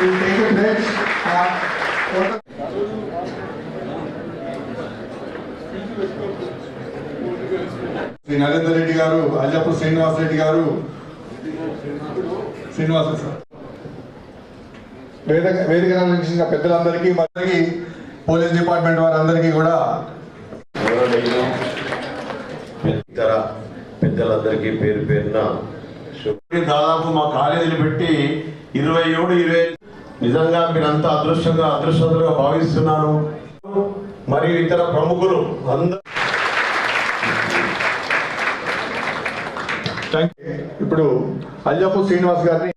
will take a pledge. Shri Narender Reddy గారు, అల్లపు శ్రీనివాస్ రెడ్డి గారు, Srinivasa sir, వేదిక నిర్వహించిన పెద్దలందరికీ మరి పోలీస్ డిపార్ట్మెంట్ వారందరికీ కూడా ఇతర పెద్దలందరికీ పేరు పేరున దాదాపు మా కాలేజీలు పెట్టి 27 నిజంగా మీరంతా అదృష్టంగా భావిస్తున్నాను. మరియు ఇతర ప్రముఖులు అందరూ ఇప్పుడు అల్లపు శ్రీనివాస్ గారిని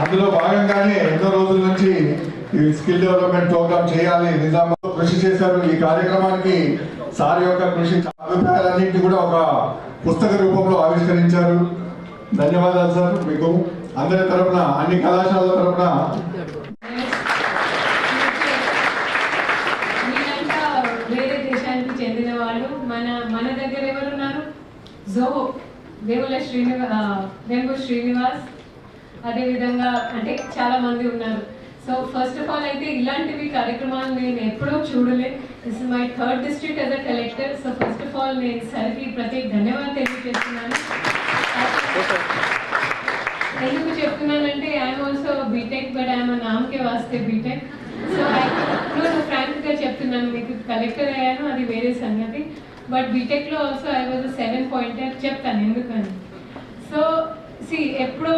అందులో భాగంగానే ఎన్నో రోజుల నుంచి ఈ స్కిల్ డెవలప్మెంట్ ప్రోగ్రామ్ చేయాలి నిజామాబాద్ కృషి చేశారు. ఈ కార్యక్రమానికి సార్ యొక్క కృషి అభిప్రాయాలన్నింటినీ కూడా ఒక పుస్తక రూపంలో ఆవిష్కరించారు. ధన్యవాదాలు సార్ మీకు అందరి తరఫున, అన్ని కళాశాలల తరఫున. వేరే దేశానికి చెందిన వాళ్ళు మన దగ్గర ఎవరున్నారు? జోహో వేంబు శ్రీనివాస్, అదేవిధంగా అంటే చాలా మంది ఉన్నారు. సో ఫస్ట్ ఆఫ్ ఆల్ అయితే ఇలాంటివి కార్యక్రమాలు నేను ఎప్పుడూ చూడలే. This is my 3rd district as a collector. So first of all నేను సార్కి ప్రత్యేక ధన్యవాదాలు తెలియజేస్తున్నాను. ఎందుకు చెప్తున్నానంటే I'm also BTech, but I'm నామకే వాస్తే బీటెక్. సో ఫ్రాంక్గా చెప్తున్నాను, మీకు కలెక్టర్ అయ్యాను అది వేరే సంగతి, బట్ బీటెక్లో ఆల్సో ఐ వాజ్ 7 పాయింటర్. చెప్తాను ఎందుకని. సో ఎప్పుడో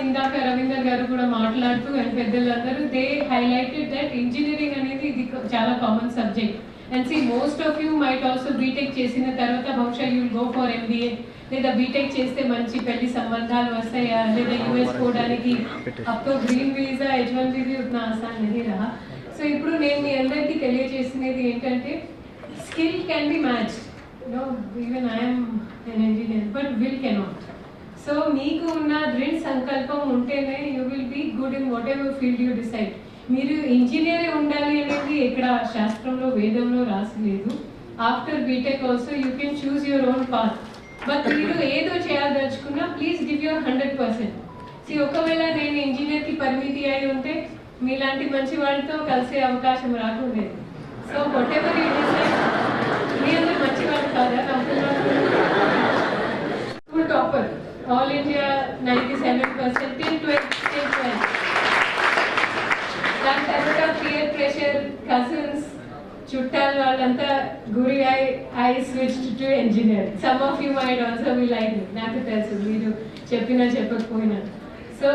ఇందాక రవీందర్ గారు కూడా మాట్లాడుతూ అండ్ పెద్దలందరూ దే హైలైటెడ్ దట్ ఇంజనీరింగ్ అనేది ఇది చాలా common subject. And most of you might also BTech చేసిన తర్వాత బహుశా you will go for MBA, లేదా బీటెక్ చేస్తే మంచి పెళ్లి సంబంధాలు వస్తాయా, లేదా US పోవడానికి అప్తో గ్రీన్ వీసా H1B भी उतना आसान नहीं रहा. సో ఇప్పుడు నేను మీ అందరికీ తెలియజేసినది ఏంటంటే skill can be matched. Even I'm an engineer, but will cannot. So మీకు ఉన్న దృఢ సంకల్పం ఉంటేనే you will be good in whatever field you decide. మీరు ఇంజనీరే ఉండాలి అనేది ఇక్కడ శాస్త్రంలో వేదంలో రాసలేదు. After BTech also you can choose your own path. But మీరు ఏదో చేయదలుచుకున్నా ప్లీజ్ గివ్ యువర్ 100%. ఒకవేళ నేను ఇంజనీర్కి పరిమితి అయి ఉంటే మీలాంటి మంచి వాళ్ళతో కలిసే అవకాశం రాకూడదు. So whatever you decide, మీ అందరూ మంచి వాళ్ళు కాదా? School topper, all India 97% till 12. దాని తర్వాత పియర్ ప్రెషర్, కజిన్స్, చుట్టాలు వాళ్ళంతా గురి I switched to engineering. Some of you might also be like me, నాకు తెలుసు మీరు చెప్పినా చెప్పకపోయినా. సో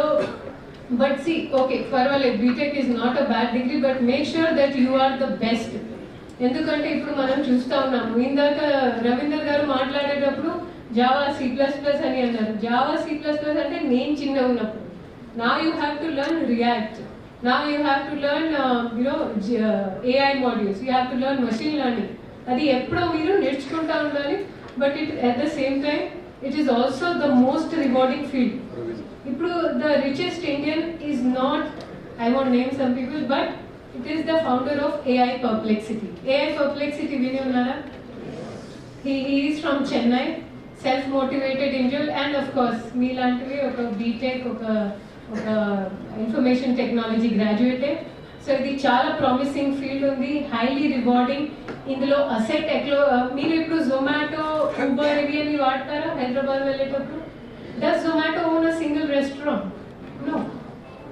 బట్ ఓకే పర్వాలేదు, BTech is not a bad degree, but make sure that you are the best. ఎందుకంటే ఇప్పుడు మనం చూస్తూ ఉన్నాము, ఇందాక రవీందర్ గారు మాట్లాడేటప్పుడు జావా C++ అని అన్నారు. జావా C++ అంటే నేను చిన్న ఉన్నప్పుడు. నా you have to learn react. Now you have to learn, AI modules. You have to learn machine learning. అది ఎప్పుడో మీరు నేర్చుకుంటా ఉండాలి. But at the same time, it is also the most rewarding field. ఇప్పుడు the richest Indian is not, I won't name some people, but it is the founder of AI Perplexity. AI Perplexity విని ఉన్నారా? He is from Chennai, self-motivated individual, and of course మీలాంటివి ఒక BTech, ఒక information technology గ్రాడ్యుయేటే. So ఇది చాలా promising field ఉంది, highly rewarding. ఇందులో asset మీరు ఇప్పుడు జొమాటో, ఊబర్ ఇవి అని వాడతారా హైదరాబాద్ వెళ్ళేటప్పుడు? Does Zomato own a single restaurant? No.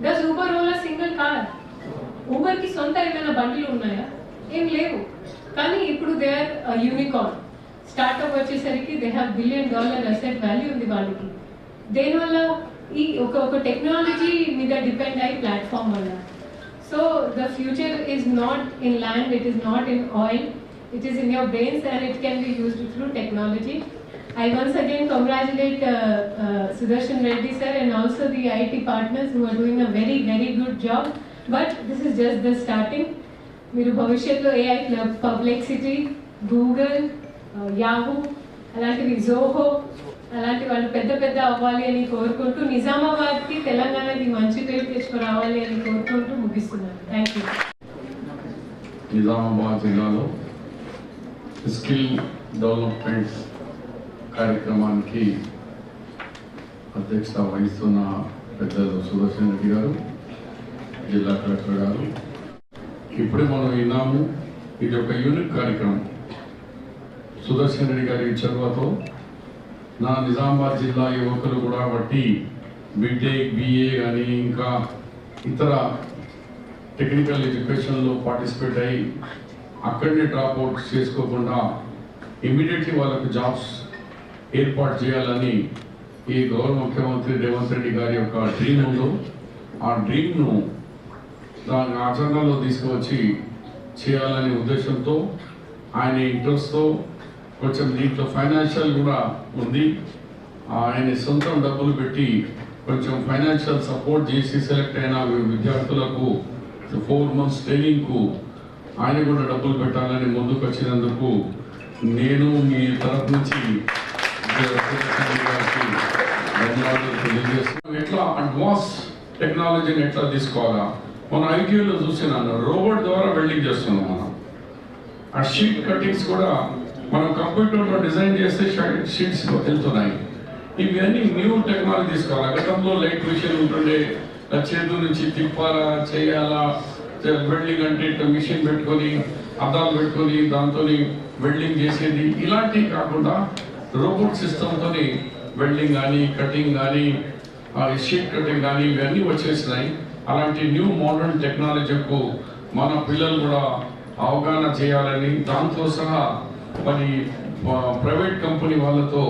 Does Uber own a single car? ఊబర్కి సొంత ఏమైనా బండ్లు ఉన్నాయా? ఏం లేవు. కానీ ఇప్పుడు దే ఆర్ యూనికార్న్. స్టార్ట్అప్ వచ్చేసరికి they have $1 billion asset value ఉంది వాళ్ళకి. దేనివల్ల? ఈ ఒక టెక్నాలజీ మీద డిపెండ్ అయ్యి ప్లాట్ఫామ్ వల్ల. So the future is not in land, it is not in oil, it is in your brains and it can be used through technology. I once again congratulate Sudarshan Reddy sir and also the IT partners who are doing a very, very good job but this is just the starting. మీరు భవిష్యత్తులో AI club, publicity, Google, Yahoo అలాంటివి, జోహో అలాంటి వాళ్ళు పెద్ద పెద్ద అవ్వాలి అని కోరుకుంటూ, నిజామాబాద్కి తెలంగాణకి మంచి పేరు తెచ్చుకురావాలి అని కోరుకుంటూ ముగిస్తున్నాను. Thank you. నిజామాబాద్ జిల్లాలో స్కిల్ డెవలప్మెంట్ కార్యక్రమానికి అధ్యక్షత వహిస్తున్న పెద్దలు సుదర్శన్ రెడ్డి గారు, జిల్లా కలెక్టర్ గారు, ఇప్పుడే మనం విన్నాము. ఇది ఒక యూనిక్ కార్యక్రమం. సుదర్శన్ రెడ్డి గారి చొరవతో నా నిజామాబాద్ జిల్లా యువకులు కూడా బట్టి బీటెక్, బిఏ కానీ ఇంకా ఇతర టెక్నికల్ ఎడ్యుకేషన్లో పార్టిసిపేట్ అయ్యి అక్కడనే డ్రాప్ అవుట్ చేసుకోకుండా ఇమీడియట్లీ వాళ్ళకు జాబ్స్ ఏర్పాటు చేయాలని ఈ గౌరవ ముఖ్యమంత్రి రేవంత్ రెడ్డి గారి యొక్క డ్రీమ్ ఉందో ఆ డ్రీమ్ను దాని ఆచరణలో తీసుకువచ్చి చేయాలనే ఉద్దేశంతో ఆయన ఇంట్రెస్ట్తో కొంచెం దీంట్లో ఫైనాన్షియల్ కూడా ఉంది. ఆయన సొంతం డబ్బులు పెట్టి కొంచెం ఫైనాన్షియల్ సపోర్ట్ చేసి సెలెక్ట్ అయిన విద్యార్థులకు 4 months ట్రైనింగ్కు ఆయన కూడా డబ్బులు పెట్టాలని ముందుకు వచ్చినందుకు నేను మీ తరఫు నుంచి ధన్యవాదాలు తెలియజేస్తున్నాను. ఎట్లా అడ్వాన్స్ టెక్నాలజీని ఎట్లా తీసుకోవాలా, మన ఐటీలో చూసినాను రోబోట్ ద్వారా వెల్డింగ్ చేస్తున్నాం. మనం ఆ షీట్ కటింగ్స్ కూడా మనం కంప్యూటర్లో డిజైన్ చేస్తే షీట్స్ వెళ్తున్నాయి. ఇవన్నీ న్యూ టెక్నాలజీ తీసుకోవాలి. గతంలో లైట్ మిషన్ ఉంటుండే, చేతు నుంచి తిప్పాలా చేయాలా, వెల్డింగ్ అంటే మిషన్ పెట్టుకొని అద్దాలు పెట్టుకొని దాంతో వెల్డింగ్ చేసేది. ఇలాంటివి కాకుండా రోబోట్ సిస్టమ్తో వెల్డింగ్ కానీ, కటింగ్ కానీ, షీట్ కటింగ్ కానీ ఇవన్నీ వచ్చేసినాయి. అలాంటి న్యూ మోడర్న్ టెక్నాలజీకు మన పిల్లలు కూడా అవగాహన చేయాలని, దాంతో సహా మరి ప్రైవేట్ కంపెనీ వాళ్ళతో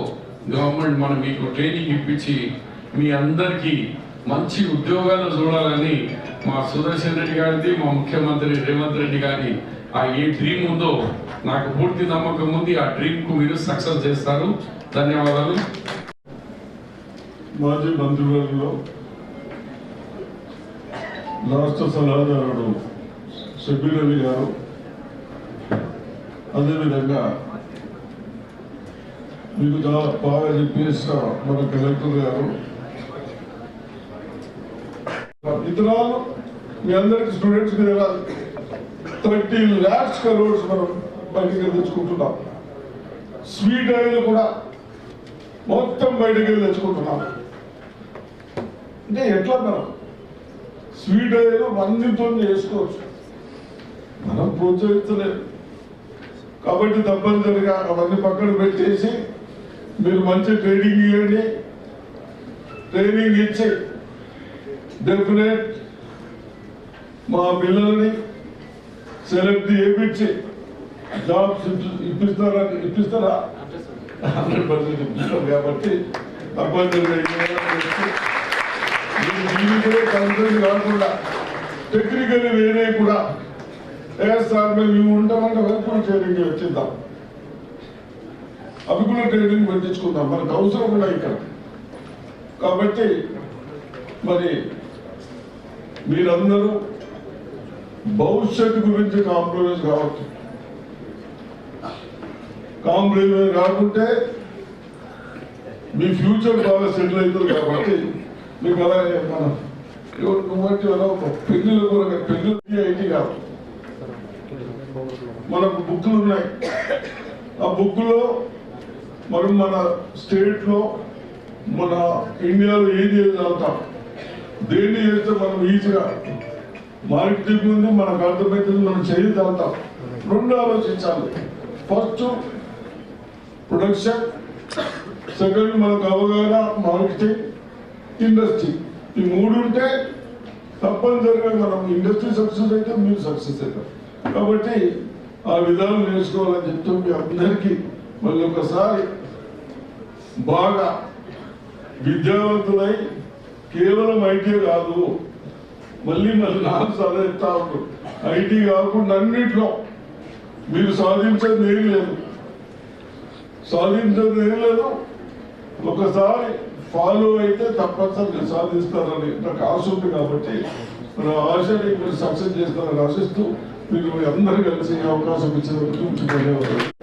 గవర్నమెంట్ మనం మీకు ట్రైనింగ్ ఇప్పించి మీ అందరికీ మంచి ఉద్యోగాలు చూడాలని మా సుదర్శన్ రెడ్డి గారిది, మా ముఖ్యమంత్రి రేవంత్ రెడ్డి గారి ఏ డ్రీమ్ ఉందో నాకు పూర్తి నమ్మకం ఉంది. ఆ డ్రీమ్కు మీరు సక్సెస్ చేస్తారు. ధన్యవాదాలు. మాజీ మంత్రివర్గంలో రాష్ట్ర సలహాదారుడు షబ్బీర్ అలీ గారు, అదేవిధంగా మీకు చాలా బాగా చెప్పేసిన మన కలెక్టర్ గారు, ఇతరాలు మీ అందరికి స్టూడెంట్స్ మీద 30 lakhs crores మనం బయటకు తెచ్చుకుంటున్నాం. స్వీట్ ఆయిల్ కూడా మొత్తం బయటకు తెచ్చుకుంటున్నాం. అంటే ఎట్లా మనం స్వీట్ ఆయిల్ అన్నితో చేసుకోవచ్చు, మనం ప్రోత్సహించలేదు. కాబట్టి తప్పనిసరిగా అవన్నీ పక్కన పెట్టేసి మీరు మంచి ట్రైనింగ్ ఇవ్వండి. ట్రైనింగ్ ఇచ్చి డెఫినెట్ మా పిల్లల్ని సెలెక్ట్ చేయించి జాబ్స్ ఇప్పిస్తారా 100% ఇప్పిస్తారు. కాబట్టి తప్పనిసరిగా కన్సల్ట్ కాకుండా టెక్నికల్ వేరే కూడా సార్ మేము ఉంటామంటే కూడా ట్రైనింగ్ వచ్చిద్దాం, అవి కూడా ట్రైనింగ్ పెట్టించుకుందాం, మనకు అవసరం కూడా ఇక్కడ. కాబట్టి మరి మీరందరూ భవిష్యత్తు గురించి కాంప్రమైజ్ కావచ్చు. కాంప్రమైజ్ కాకుంటే మీ ఫ్యూచర్ బాగా సెటిల్ అవుతుంది. కాబట్టి మీకు అలాగే మనం నువ్వంటే పెళ్లిలో కూడా పెళ్లి ఐటీ కాదు, మనకు బుక్లు ఉన్నాయి. ఆ బుక్లో మనం మన స్టేట్లో మన ఇండియాలో ఏది చదువుతాం, దేన్ని చేస్తే మనం ఈజీగా మార్కెటింగ్ ఉంది, మనకు అర్థమవుతుంది, మనం చేయగలుగుతాం. 2 ఆలోచించాలి. ఫస్ట్ ప్రొడక్షన్, సెకండ్ మనకు అవగాహన, మార్కెటింగ్, ఇండస్ట్రీ. ఈ 3 ఉంటే తప్పనిసరిగా మనం ఇండస్ట్రీ సక్సెస్ అయితే మీరు సక్సెస్ అవుతారు. కాబట్టి ఆ విధానం నేర్చుకోవాలని చెప్తూ మీ అందరికీ మళ్ళీ ఒకసారి బాగా విద్యావంతులై కేవలం ఐటీ కాదు, మళ్ళీ 4 సార్లు ఎత్తా ఉంటారు. ఐటీ కాకుండా అన్నింటిలో మీరు సాధించేది ఏం లేదు. ఒకసారి ఫాలో అయితే తప్పనిసరిగా సాధిస్తారని నాకు ఆశ ఉంది. కాబట్టి మన ఆశని మీరు సక్సెస్ చేస్తారని ఆశిస్తూ మీరు అందరూ కలిసి అవకాశం ఇచ్చినందుకు ధన్యవాదాలు.